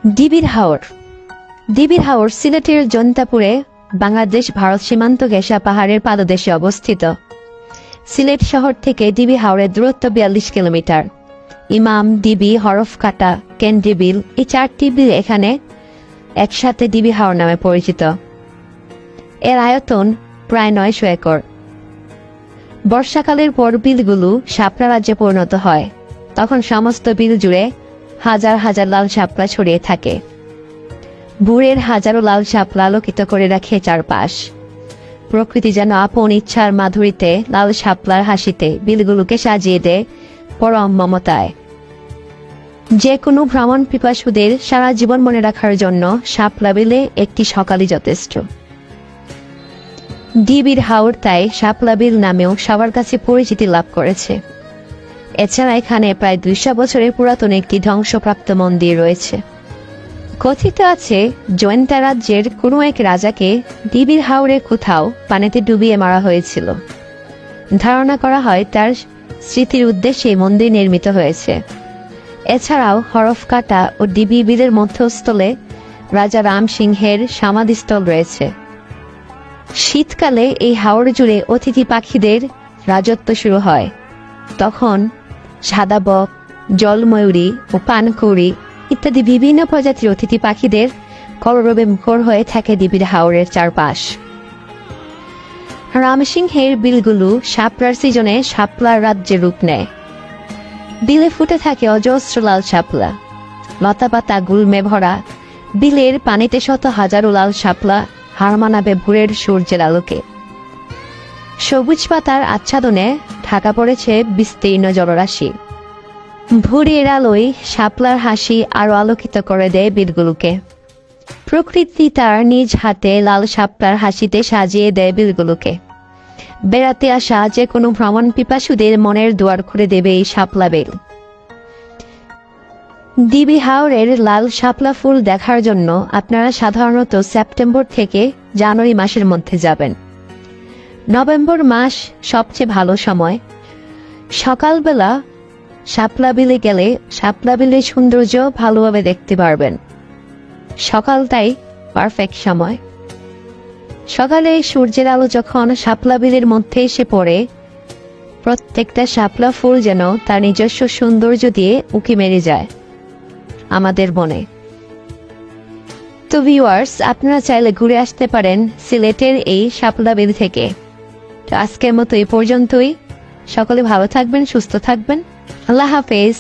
ডিবির হাওর। ডিবির হাওর সিলেটের জৈন্তাপুরে বাংলাদেশ ভারত সীমান্ত ঘেঁষা পাহাড়ের পাদদেশে অবস্থিত। সিলেট শহর থেকে ডিবি হাওরের দূরত্ব ৪২ কিলোমিটার। ইমাম, ডিবি, হরফকাটা, কেন্দ্রি বিল এই চারটি বিল এখানে একসাথে ডিবি হাওর নামে পরিচিত। এর আয়তন প্রায় ৯০০ একর। বর্ষাকালের পর বিলগুলো শাপলা রাজ্যে পরিণত হয়। তখন সমস্ত বিল জুড়ে হাজার হাজার লাল শাপলা ছড়িয়ে থাকে। ভোরের হাজারো লাল শাপলা আলোকিত করে রাখে চারপাশ। প্রকৃতি যেন আপন ইচ্ছার মাধুরীতে লাল শাপলার হাসিতে বিলগুলোকে সাজিয়ে দেয় পরম মমতায়। যে কোনো ভ্রমণ পিপাসুদের সারা জীবন মনে রাখার জন্য শাপলা বিলে একটি সকালই যথেষ্ট। ডিবির হাওর তাই শাপলা বিল নামেও সবার কাছে পরিচিতি লাভ করেছে। এছাড়া এখানে প্রায় ২০০ বছরের পুরাতন একটি ধ্বংসপ্রাপ্ত মন্দির রয়েছে। কথিত আছে জৈন্তা রাজ্যের কোনো এক রাজাকে ডিবির হাওরে কোথাও পানিতে ডুবিয়ে মারা হয়েছিল। ধারণা করা হয় তার স্মৃতির উদ্দেশ্যে মন্দির নির্মিত হয়েছে। এছাড়াও হরফকাটা ও ডিবি বিলের মধ্যস্থলে রাজা রাম সিংহের সমাধিস্থল রয়েছে। শীতকালে এই হাওর জুড়ে অতিথি পাখিদের রাজত্ব শুরু হয়। তখন সাদা বক, জলময়ূরী ও পানকৌড়ি ইত্যাদি বিভিন্ন প্রজাতির অতিথি পাখিদের কলরবে মুখর হয়ে থাকে ডিবির হাওরের চারপাশ। রামসিংহের বিলগুলো শাপলার সিজনে শাপলার রাজ্যে রূপ নেয়। বিলে ফুটে থাকে অজস্র লাল শাপলা। লতাপাতা গুল্মে ভরা বিলের পানিতে শত হাজারো লাল শাপলা হার মানাবে ভোরের সূর্যের আলোকে। সবুজ পাতার আচ্ছাদনে ঢাকা পড়েছে বিস্তীর্ণ জলরাশি। ভোরের আলোয় শাপলার হাসি আরো আলোকিত করে দেয় বিলগুলোকে। প্রকৃতি তার নিজ হাতে লাল শাপলার হাসিতে সাজিয়ে দেয় বিলগুলোকে। বেড়াতে আসা যে কোনো ভ্রমণ পিপাসুদের মনের দুয়ার খুলে দেবে এই শাপলা বিল। ডিবি হাওরের লাল শাপলা ফুল দেখার জন্য আপনারা সাধারণত সেপ্টেম্বর থেকে জানুয়ারি মাসের মধ্যে যাবেন। নভেম্বর মাস সবচেয়ে ভালো সময়। সকালবেলা শাপলা বিলে গেলে শাপলা বিলের সৌন্দর্য ভালোভাবে দেখতে পারবেন। সকালটাই পারফেক্ট সময়। সকালে সূর্যের আলো যখন শাপলা বিলের মধ্যে এসে পড়ে, প্রত্যেকটা শাপলা ফুল যেন তার নিজস্ব সৌন্দর্য দিয়ে উঁকি মেরে যায় আমাদের মনে। তো ভিউয়ার্স, আপনারা চাইলে ঘুরে আসতে পারেন সিলেটের এই শাপলা বিল থেকে। তো আজকের মতো এই পর্যন্তই। সকলে ভালো থাকবেন, সুস্থ থাকবেন। আল্লাহ হাফেজ।